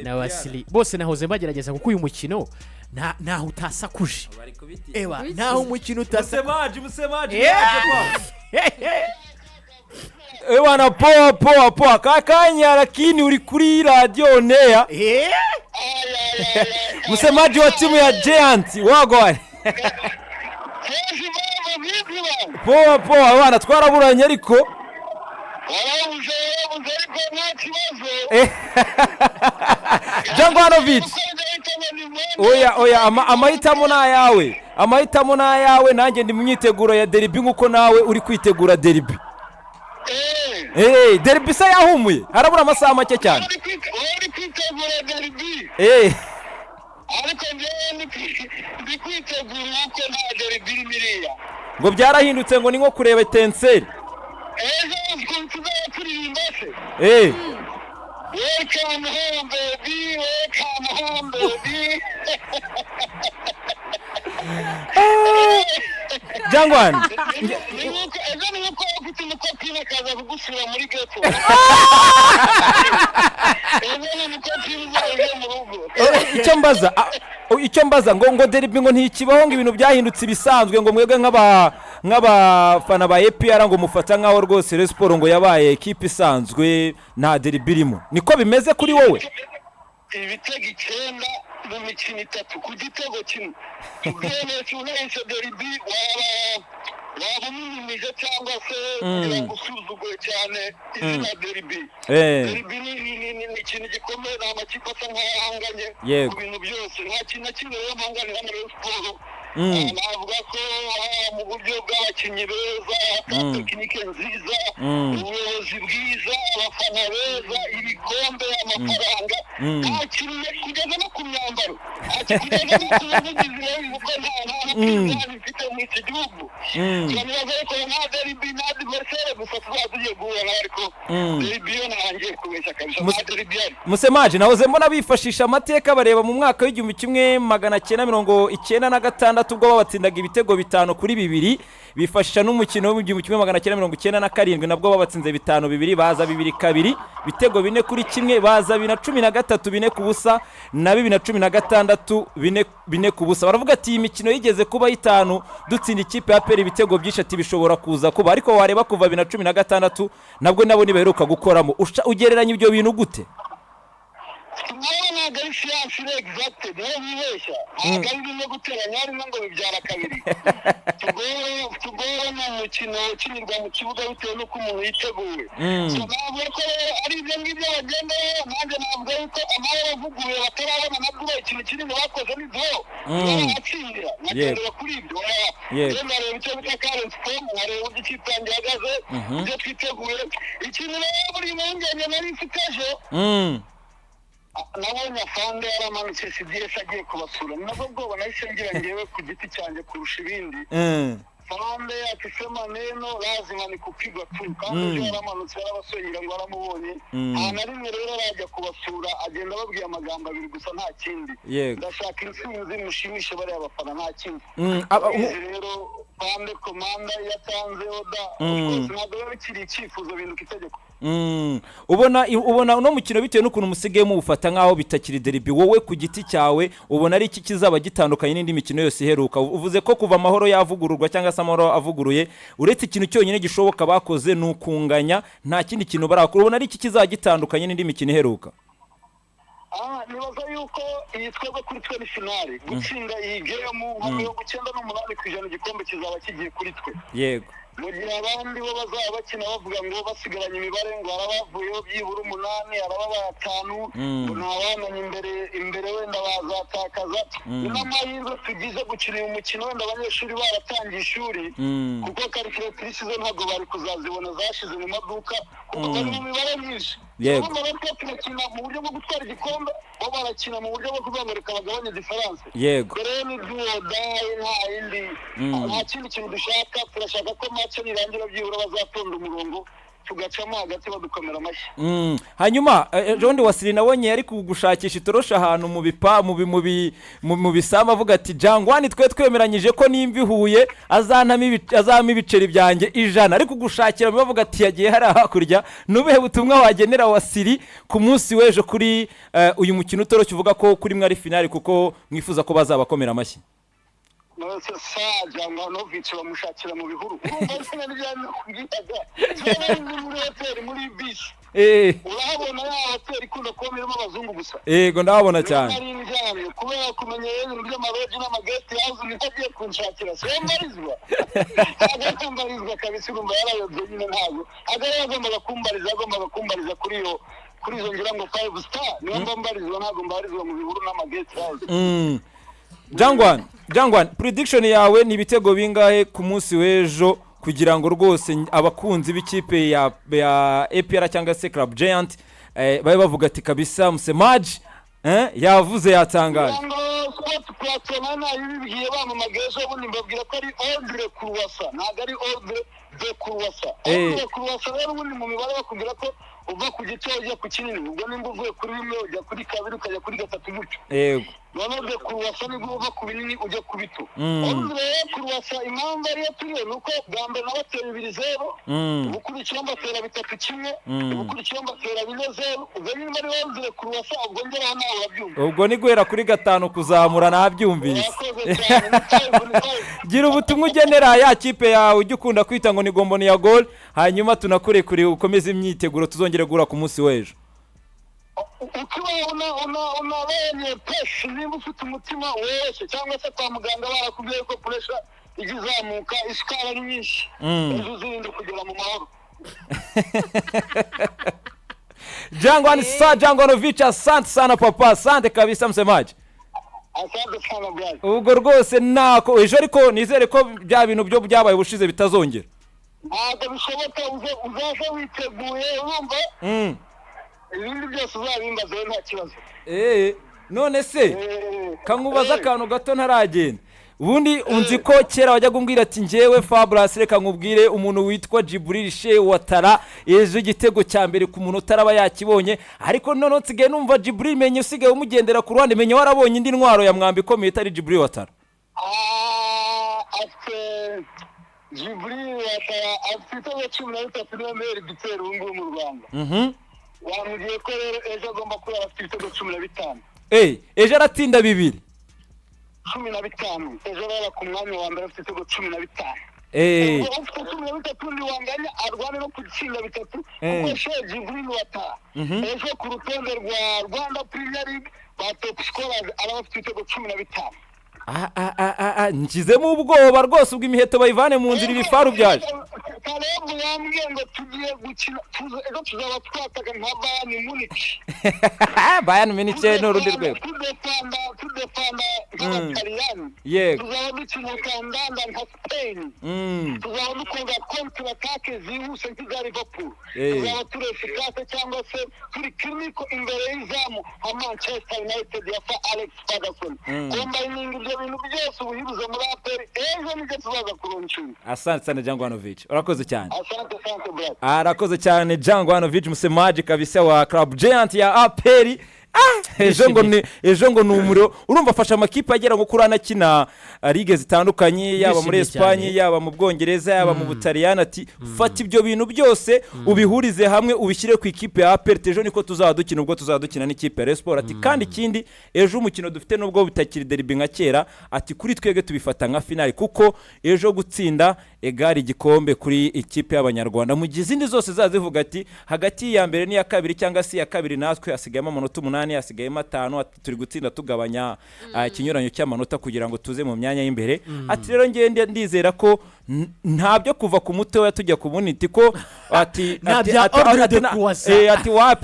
na Wasili bose nahoze bagerageza kuko uyu mukino naho utasakuje ewa naho umukino utasakuje musemaji ewa na poa kakanya lakini uli kuri radio Nea msemaji wa timu ya Giants wagwani poa wana twaraburanye ariko Jangwanovic oya amahitamo na yawe nanjye ndi mumyiteguro ya derby nkuko nawe uri kwitegura derby derby sa yahumuye harabura amasaha make cyane uri kwitegura derby ariko ndi kwitegura uko nta derby miriya ngo byarahindutse ngo ni nko kureba Tenseri Welcome home, baby. Welcome home, baby. Jangwan. Icyo mbaza ngo derby ngo ntikibaho ngo ibintu byahindutse ibisanzwe ngo mwebwe nk'abafana ba EPR ngo mufata nkaho rwose Rayon Sport ngo yabaye equipe isanzwe nta derby irimo niko bimeze kuri wowe ibitego 9 mu mikino 3 ku gitego kimwe ubwene cyuhesha derby waba minimije cyangwa se kugira ngo usuzugure cyane izina derby derby ni ikintu gikomeye n'amakipe asa nk'ayahanganye ku bintu byose nta kintu kimwe y'amahangane na Rayon Sport navuga ko mu buryo bw'abakinnyi beza tekinike nziza ubuyobozi bwiza abafana beza ibikombe amafaranga nta kintu kugeza no ku myambaro kugeza no ku buvugizi kuko nta bifite mu iki gihugu nibaza ko nta derby nta adversaire gusa tuzagiye guhura ariko derby yo ntangiye kubeshya kabisa nta derby musemaje nahoze mbona bifashisha amateka bareba mu mwaka w'igihumbi kimwe 1996 ubwo babatsindaga ibitego 5-2 bifashisha n'umukino wo 1997 nabwo babatsinze 5-2 baza 2-2 bitego 4-1 baza 2013 4-0 na 2016 4-4 baravuga ati imikino yigeze kuba 5 dutsinda ikipe ya PL ibitego byinshi ati bishobora kuza kuba ariko wareba kuva 2016 nabwo nabo nibaheruka gukoramo ugereranya ibyo bintu gute Mwana gari siyansi exact niyo bibeshya agari bimwe guteranya ari ngo bibyara kabiri tugoro mu mukino kinirwa mu kibuga bitewe nuko umuntu yiteguye ntabwo ko ari ibyo ngibyo bagenda nanjye ntabwo yuko amahoro avuguye batarabona nabwo ikintu kinini bakoze ni byo batsindira nagendera kuri ibyo rero rero icyo bita current form rero ikipe yanjye ihagaze ibyo twiteguye ikintu rero buri mwungenge nari mfite ejo nabonye afande yaramanutse CDS agiye kubasura nabwo bwoba nahise ngira ngewe ku giti cyanjye kurusha ibindi fande akisema neno lazima nikupigwa tu kandi yaramanutse yarabasongira ngo aramubonye rimwe rero arajya kubasura agenda babwiye amagambo abiri gusa nta kindi ndashaka intsinzi mushimishe bari abafana nta kindi rero fande komanda yatanze oda ntabwo bikiri icyifuzo bintu itegeko ubona uno mukino bitewe n'ukuntu musigaye mufata nkaho bitakiri derby wowe ku giti cyawe ubona ari iki kizaba gitandukanye n'indi mikino yose iheruka uvuze ko kuva amahoro yavugururwa cyangwa se amahoro avuguruye uretse ikintu cyonyine gishoboka bakoze n'ukunganya nta kindi kintu barakora ubona ari iki kizaba gitandukanye n'indi mikino iheruka nibaza yuko iyi twebwe kuri twe ni finale gutsinda iyi game nka 98% igikombe kizaba kigiye kuri twe yego mu gihe abandi bo bazaba bakina bavuga ngo basigaranye imibare ngo arabavuyeho byibura 8 araba 5 ntabamenye imbere wenda bazatakaza n'amahirwe tugize gukina uyu mukino wenda abanyeshuri baratangiye ishuri kuko calculatrice zo ntabwo bari kuzazibona zashize mu maduka kuko bari mu mibare myinshi yego turakina mu buryo bwo gutwara igikombe bo barakina mu buryo bwo kuzamurika bagabanya diferanse yego rero ni duodaye nta yindi nta kindi kintu dushaka turashaka ko match nirangira byibura bazatonda umurongo tugacamo hagati badukomera amashyi. Hanyuma John Wasiri nabonye yari kugushakisha itorosha ahantu mu bisama avuga ati Jangwani twe twemeranyije ko nimba ihuye azama ibiceri byanjye 100 ariko gushakira bavuga ati yagiye hari hakurya nubehe butumwa wagenera Wasiri ku munsi wejo kuri uyu mukino utoroshye uvuga ko kuri mwari finali kuko mwifuza ko bazabakomera amashyi. Nose Jangwanovic bamushakira mu bihuru urumva n'ibyanyu kubwitaga muri hotel muri bisi urabona ya hotel ikunda kumiramo abazungu gusa yego ndabona cyane kubera kumenya ibintu by'amaroji n'amagesti yazo nitagiye kunshakira sembarizwa agakumbarizwa kabisa urumva yarayobye nyine ntabwo agomba kumbariza kuri izo ngira ngo 5 star niyo mbarizwa ntabwo mbarizwa mu bihuru n'amagesti yazo. Jangwan prediction yawe ni ibitego bingahe ku munsi wejo kugira ngo rwose abakunzi b'ikipe ya APR cyangwa se Club Giant babe bavuga ati kabisa Msemaji yavuze yatangaje sport platform yibibwiye bamamageje ubundi mbabwira ko ari ordre Kurwasa ntago ari ordre de Kurwasa ordre Kurwasa rero ubundi mu mibare bakubwira ko uva ku gito ujya ku kinini ubwo nimba uvuye kuri rimwe ujya kuri kabiri ukajya kuri gatatu gutyo yego none Kurwasa nibwo uva ku binini ujya ku bito ordre Kurwasa impamvu ariyo turiyo nuko bwa mbere nabatera 2-0 ubukurikiyeho mbatera 3-1 ubukurikiyeho mbatera 4-0 ubwo nimba ari ordre Kurwasa ubwo ngera nawe urabyumva ubwo ni guhera kuri 5 kuzamura nabyumvise gira ubutumwa ugenera ya kipe yawe ujye ukunda kwita ngo ni Gomboni ya goal hanyuma tunakurekure ukomeze imyiteguro tuzongere gura ku munsi wejo. Unabenye peshi nimba ufite umutima wese cyangwa se kwa muganga barakubwiye ko pressure igizamuka isukari ari nyinshi ejo uzirinde kugera mu mahoro. Jangwanovic asante sana papa asante kabisa Msemaji. Asante sana brother. Ubwo rwose nako ejo ariko nizere ko bya bintu byo byabaye ubushize bitazongera. Ntabwo bishoboka uzaje witeguye urumva ibindi byose uzabimbaze nta kibazo. None se kankubaza akantu gato ntaragenda ubundi unzi ko kera wajya gumbwira ati njyewe Fabras reka nkubwire umuntu witwa Djibril Sheikh Ouattara ejo igitego cya mbere ku muntu utaraba yakibonye ariko none nsigaye numva Djibril menye usigaye umugendera ku ruhande menye warabonye indi ntwaro ya mwambi ikomeye itari Djibril Ouattara. Djibril Ouattara afite 13 nomero gitera ubu mu Rwanda. Wamugiye ko rero ejo agomba kuba afite 15. Ejo aratinda 2 15 ejo rero ku mwanya wa mbere afite 15. Afite 13 wanganya arwane no kutsinda 3 kuko Sheikh Djibril Ouattara ejo ku rutonde rwa Rwanda Premier League ba top scorers arafite 15. Njizemo ubwoba rwose ubwo imiheto bayivane mu nzira ibifaru byaje. Kalebo yambwiye ngo tugiye gukina ejo tuzaba twataga nka Bayern Munich. Bayern Munich n'urundi rwego. Tudefanda nk'Abataliyani. Tuzaba dukina kandanda nka Spain. Tuzaba dukora contre attaque zihuse nk'iza Liverpool. Tuzaba turefikace cyangwa se turi clinical imbere y'izamu nka Manchester United ya Alex Ferguson. Combining ibyo bintu byose ubuhibuze muri APR ejo nige tuzaza kurunchira. Asante sana Jangwanovic. Urakoze cyane. Asante brother. Arakoze cyane Jangwanovic Msemaji kabisa wa Club Giant ya APR. Ejo ngo numuro urumva afasha amakipe agera ngo kurana kina ligue zitandukanye yaba muri Espagne yaba mu Bwongereza yaba mu Butaliyani ati fata ibyo bintu byose ubihurize hamwe ubishyire ku ikipe ya APR ejo niko tuzadukina ubwo tuzadukina n'ikipe ya Sport ati kandi ikindi ejo umukino dufite nubwo bitakiri derby nka kera ati kuri twege tubifata nka finale kuko ejo gutsinda egari igikombe kuri ikipe y'Abanyarwanda mu gizindi zose zazivuga ati hagati ya mbere n'iya kabiri cyangwa se ya kabiri natwe hasigayemo amanota 8 hasigayemo 5 ati turi gutsinda tugabanya ikinyuranyo cy'amanota kugira ngo tuze mu myanya y'imbere ati rero ngende ndizera ko ntabyo kuva ku muto tujya ku munini ko ati wapi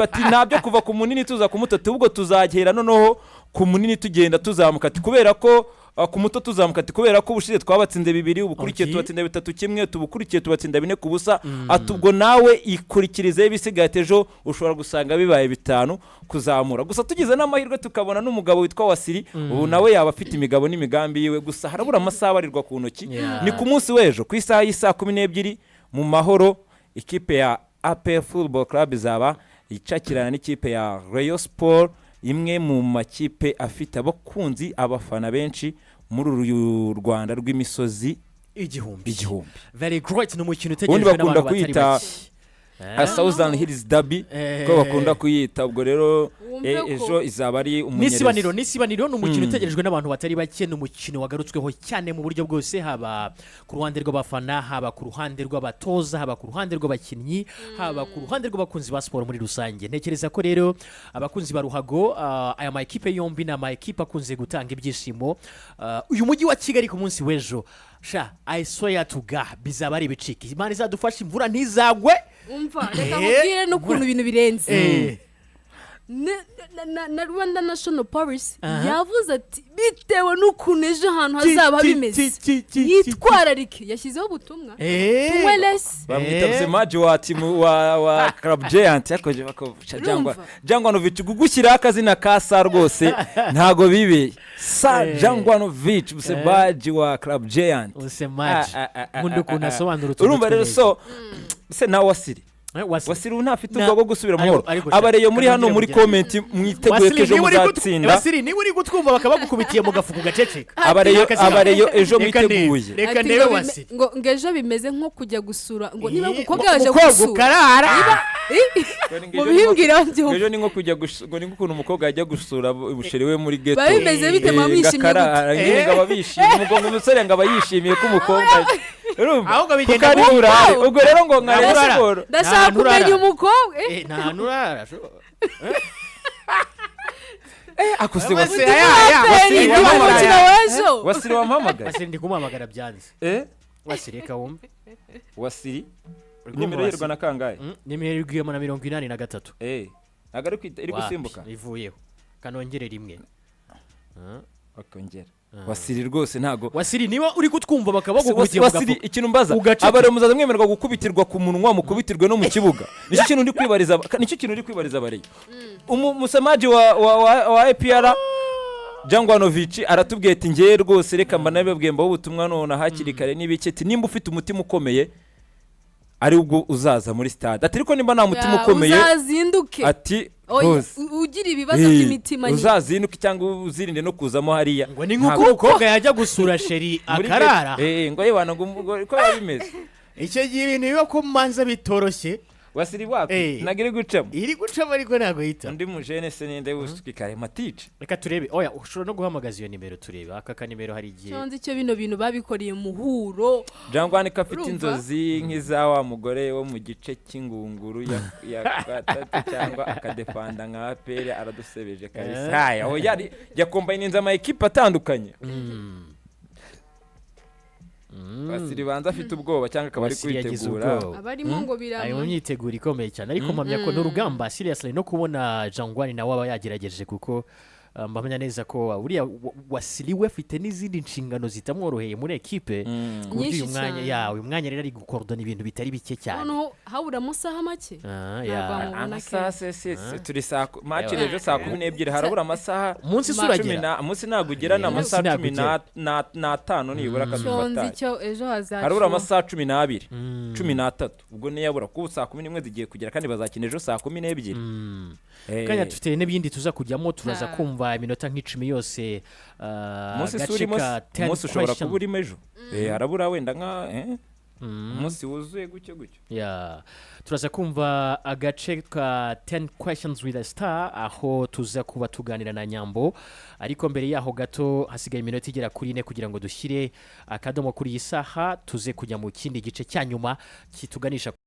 ati ntabyo kuva ku munini tuza ku muto ubwo tuzagera noneho ku munini tugenda tuzamuka ati kubera ko ku muto tuzamuka ati kubera ko ubushize twabatsinze 2 ubukurikiye tubatsinda 3-1 tubukurikiye tubatsinda 4-0 ati ubwo nawe ikurikirize bisigaye ejo ushobora gusanga bibaye 5 kuzamura gusa tugize n'amahirwe tukabona n'umugabo witwa Wasiri ubu nawe yaba afite imigabo n'imigambi yiwe gusa harabura amasaha barirwa ku ntoki ni ku munsi wejo ku isaha y'isa 12 mu mahoro ikipe ya APR Football Club izaba icakirana n'ikipe ya Rayon Sport, imwe mu makipe afite abakunzi abafana benshi muri uru Rwanda rw'imisozi igihumbi. Very great, no mukino utegerejwe n'abantu batari bake. Southern Hills Derby ko bakunda kuyita. Ubwo rero ejo izaba ari umunyereza. Nisibaniro ni umukino utegerejwe n'abantu batari bake, ni umukino wagarutsweho cyane mu buryo bwose, haba ku ruhande rw'abafana, haba ku ruhande rw'abatoza, haba ku ruhande rw'abakinnyi, haba ku ruhande rw'abakunzi ba siporo muri rusange. Ntekereza ko rero abakunzi ba ruhago, aya ma ekipe yombi na ma ekipe akunze gutanga ibyishimo. Uyu mujyi wa Kigali ku munsi w'ejo, I swear to God, bizaba ari ibicika. Imana izadufasha, imvura ntizagwe. Umva, reka mubwire n'ukuntu ibintu birenze. Na Rwanda National Police yavuze ati bitewe n'ukuntu ejo ahantu hazaba bimeze, yitwararike. Yashyizeho ubutumwa tuwelesi bamwita Msemaji wa timu wa Club Giant yakoje bakofusha Jangwanovic gugushyiraho akazina ka sa rwose ntago bibe sa Jangwanovic Msemaji wa Club Giant. Msemaji mundu kuna sobanura urumva rero so se na Wasiri unafite ubwo bwo gusubira mu horo. Abareyo muri hano muri comment mwiteguye kejo muzatsinda. Wasiri ni uri gutwumva bakabagukubitiye mu gafuku gaceceka. Abareyo ejo mwiteguye. Reka ndebe Wasiri. Ngo ngejo bimeze nko kujya gusura, ngo niba umukobwa yaje gusura. Ngo bimbwira byo. Ejo ni nko kujya ngo ni ukuntu umukobwa yajya gusura ubusheri we muri ghetto. Bimeze bite mwishimye gute? Ngo babishimye, ngo umusore ngo abayishimiye ko umukobwa ahubwo bigenda ubwo rero ngo nkare siporo. Ndashaka kumenya umukobwa. Nta nurara. Akuse Wasiri wampamagara. Wasiri ndi kumuhamagara byanze. Wasiri reka wumve. Wasiri nimero y'irwa na kangahe? Nimero y'irwa na 83. Nagari iri gusimbuka. Ivuyeho. Kanongere rimwe. Bakongera. Wasiri rwose ntago. Wasiri niba uri gutwumva bakabagukubitiye Wasiri ikintu mbaza abare muzaza mwemerwa gukubitirwa ku munwa mukubitirwe no mu kibuga. Nicyo kintu ndi kwibariza bare. Umusemaji wa APR Jangwanovic aratubwiye ati ngiye rwose reka mbanabebwe mbaho ubutumwa none hakiri kare n'ibiketi nimba ufite umutima ukomeye ari ubwo uzaza muri stade. Ati ariko nimba nta mutima ukomeye uzazinduke. Ati ugira ibibazo by'imitima nyine uzazinuka cyangwa uzirinde no kuzamo hariya. Ngo ni nk'uko umukobwa yajya gusura sheri akarara. Ngo yebana ngo ko yabimeze. Icyo gihe ibintu biba ko manza bitoroshye. Wasiri wapi nagire gucamo iri gucamo ariko ntago hita undi mujene se ninde usukikare matice. Reka turebe oya ushobora no guhamagaza iyo nimero turebe aka nimero hari igihe cyonze icyo bino bintu babikoreye muhuro. Jangwani kafite inzozi nk'izawa mugore wo mu gice cy'ingunguru ya gatatu cyangwa akadefanda nka APR aradusebeje kabisa. Haya aho ya combine nzama equipe atandukanye. Wasiri banza afite ubwoba cyangwa akabari kwitegura. Abarimo ngo birama. Ayo myitegura ikomeye cyane ariko mpamya ko n'urugamba seriously no kubona Jangwani nawe aba yagerageje kuko mbamenya neza ko uriya Wasiri we afite n'izindi nshingano zitamworoheye muri equipe nyinshi uyu mwanya rero ari gukordona ibintu bitari bike cyane. Noneho habura amasaha make. Amasaha turi saa match ejo saa 12 harabura amasaha. Umunsi suragera. Umunsi nagugera na amasaha 15 nibura kabifata. Icyo ejo hazacu. Harabura amasaha 12 13 ubwo ne yabura ku saa 11 zigiye kugera kandi bazakina ejo saa 12. Kanya tufite n'ibindi tuza kujyamo turaza kumva iminota nk'icumi yose umunsi ushobora kuba urimo ejo harabura wenda nka umunsi wuzuye gutyo turaza kumva agace ka 10 questions with a star aho tuza kuba tuganira na Nyambo ariko mbere yaho gato hasigaye iminota igera kuri 4 kugira ngo dushyire akadomo kuri iyi saha tuze kujya mu kindi gice cyanyuma kituganisha